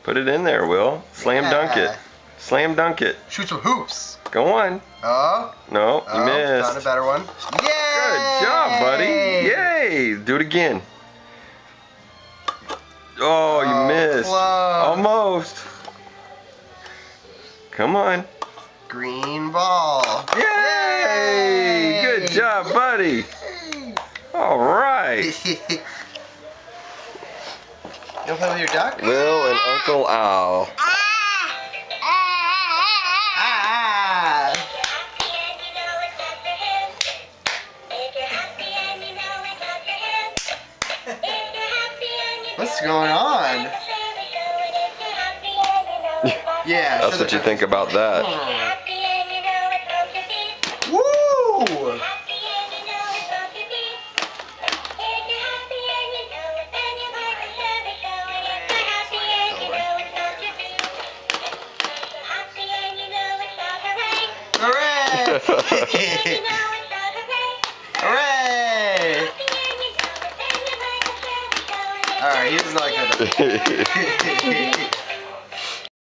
Put it in there, Will. Slam dunk it. Slam dunk it. Shoot some hoops. Go on. Oh. No, you missed. Found a better one. Yay! Good job, buddy. Yay! Do it again. Oh, you missed. Close. Almost. Come on. Green ball. Yay! Good job, buddy. All right. You'll play with your duck? Will and Uncle Al. What's going on? Yeah. That's what you think about that. Woo! Hooray! Hooray! Alright, he's not gonna.